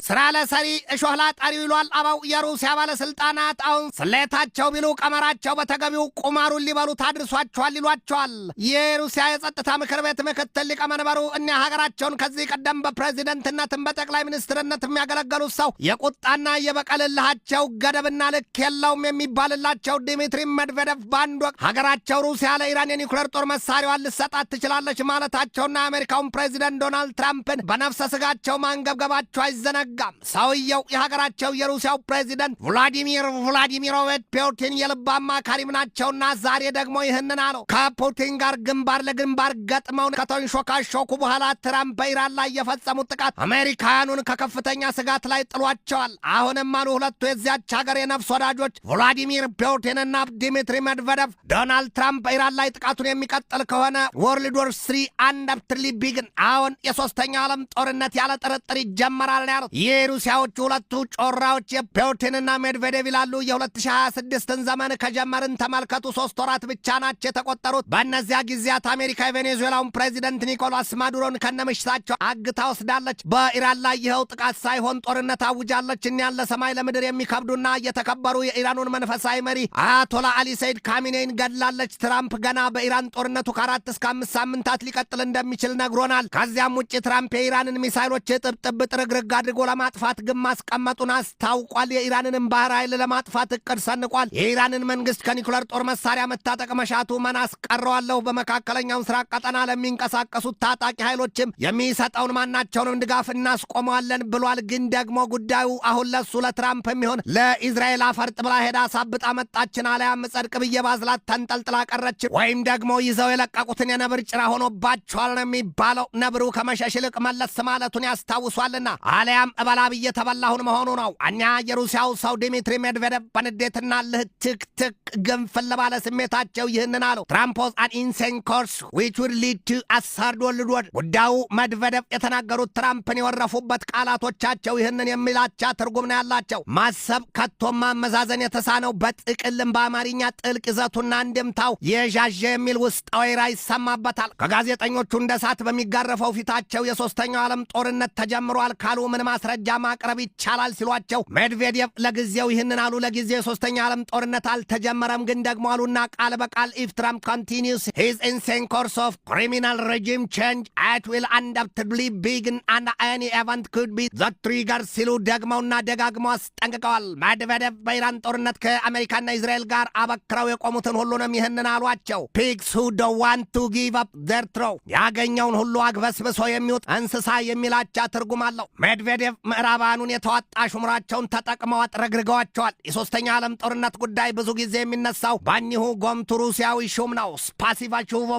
ስራ ለሰሪ እሾህ ላጣሪው ይሏል አባው የሩሲያ ባለስልጣናት። አሁን ስሌታቸው ቢሉ ቀመራቸው በተገቢው ቁማሩን ሊበሉት አድርሷቸዋል ይሏቸዋል። የሩሲያ የጸጥታ ምክር ቤት ምክትል ሊቀመንበሩ እኛ ሀገራቸውን ከዚህ ቀደም በፕሬዚደንትነትም በጠቅላይ ሚኒስትርነት የሚያገለገሉት ሰው የቁጣና የበቀልላቸው ገደብና ልክ የለውም የሚባልላቸው ዲሚትሪ ሜድቬዴቭ በአንድ ወቅት ሀገራቸው ሩሲያ ለኢራን የኒውክሌር ጦር መሳሪያዋን ልሰጣት ትችላለች ማለታቸውና የአሜሪካውን ፕሬዚደንት ዶናልድ ትራምፕን በነፍሰ ስጋቸው ማንገብገባቸው አይዘነጋም። ሰውየው የሀገራቸው የሩሲያው ፕሬዚደንት ቭላዲሚር ቭላዲሚሮቪች ፑቲን የልብ አማካሪም ናቸውና ዛሬ ደግሞ ይህንን አለው። ከፑቲን ጋር ግንባር ለግንባር ገጥመው ከተንሾካሾኩ በኋላ ትራምፕ በኢራን ላይ የፈጸሙት ጥቃት አሜሪካውያኑን ከከፍተኛ ስጋት ላይ ጥሏቸዋል። አሁንም አሉ ሁለቱ የዚያች ሀገር የነፍስ ወዳጆች ቭላዲሚር ፑቲንና ዲሚትሪ ሜድቬዴቭ ዶናልድ ትራምፕ በኢራን ላይ ጥቃቱን የሚቀጥል ከሆነ ወርልድ ዋር 3 አንደርትሊ ቢግን አሁን የሶስተኛው ዓለም ጦርነት ያለ ጥርጥር ይጀመራል ያሉት የሩሲያዎቹ ሁለቱ ጮራዎች የፑቲንና ሜድቬዴቭ ይላሉ። የ2026ን ዘመን ከጀመርን ተመልከቱ፣ 3 ወራት ብቻ ናቸው የተቆጠሩት። በእነዚያ ጊዜያት አሜሪካ የቬኔዙዌላውን ፕሬዚደንት ኒኮላስ ማዱሮን ከነምሽታቸው አግታ ወስዳለች። በኢራን ላይ ይኸው ጥቃት ሳይሆን ጦርነት አውጃለች። እኒያን ለሰማይ ለምድር የሚከብዱና የተከበሩ የኢራኑን መንፈሳዊ መሪ አያቶላ አሊ ሰይድ ካሚኔይን ገድላለች። ትራምፕ ገና በኢራን ጦርነቱ ከ4 እስከ 5 ሳምንታት ሊቀጥል እንደሚችል ነግሮናል። ከዚያም ውጭ ትራምፕ የኢራንን ሚሳይሎች ጥብጥብ ጥርግርግ አድርጎ ለማጥፋት ግን ማስቀመጡን አስታውቋል። የኢራንን ባህር ኃይል ለማጥፋት እቅድ ሰንቋል። የኢራንን መንግስት ከኒኩለር ጦር መሳሪያ መታጠቅ መሻቱ መን አስቀረዋለሁ። በመካከለኛው ምስራቅ ቀጠና ለሚንቀሳቀሱት ታጣቂ ኃይሎችም የሚሰጠውን ማናቸውንም ድጋፍ እናስቆመዋለን ብሏል። ግን ደግሞ ጉዳዩ አሁን ለሱ ለትራምፕ የሚሆን ለኢዝራኤል አፈርጥ ብላ ሄዳ ሳብጣ መጣችን አለያም ጸድቅ ብዬ ባዝላት ተንጠልጥላ ቀረች ወይም ደግሞ ይዘው የለቀቁትን የነብር ጭራ ሆኖባቸዋል ነው የሚባለው። ነብሩ ከመሸሽ ይልቅ መለስ ማለቱን ያስታውሷልና አለያም እበላብ እየተበላሁን መሆኑ ነው። እኛ የሩሲያው ሰው ዲሚትሪ ሜድቬዴቭ በንዴትና ልህ ትክትክ ግንፍል ባለ ስሜታቸው ይህንን አሉ። ትራምፕ was an insane course which would lead to a third world war። ጉዳዩ ሜድቬዴቭ የተናገሩት ትራምፕን የወረፉበት ቃላቶቻቸው ይህንን የሚላቻ ትርጉም ነው ያላቸው። ማሰብ ከቶም ማመዛዘን የተሳነው በጥቅልም በአማርኛ ጥልቅ ይዘቱና እንድምታው የዣዥ የሚል ውስጥ ወይራ ይሰማበታል። ከጋዜጠኞቹ እንደ እሳት በሚጋረፈው ፊታቸው የሶስተኛው ዓለም ጦርነት ተጀምሯል ካሉ ምን ማስረጃ ማቅረብ ይቻላል ሲሏቸው ሜድቬዴቭ ለጊዜው ይህንን አሉ። ለጊዜው የሶስተኛው ዓለም ጦርነት አልተጀመረም፣ ግን ደግሞ አሉና ቃል በቃል if Trump continues his insane course of criminal regime change it will undoubtedly begin and any event could be the trigger ሲሉ ደግመውና ደጋግመው አስጠንቅቀዋል። ሜድቬዴቭ በኢራን ጦርነት ከአሜሪካና እስራኤል ጋር አበክረው የቆሙትን ሁሉንም ይህንን አሏቸው። pigs who don't want to give up their throne ያገኘውን ሁሉ አግበስብሶ የሚውጥ እንስሳ የሚላቻ ትርጉም አለው። ሜድቬዴቭ ምዕራባኑን የተዋጣ ሹምራቸውን ተጠቅመው አጥረግርገዋቸዋል። የሶስተኛው ዓለም ጦርነት ጉዳይ ብዙ ጊዜ የሚነሳው ባኒሁ ጎምቱ ሩሲያዊ ሹም ነው። ስፓሲቫ ቹቮ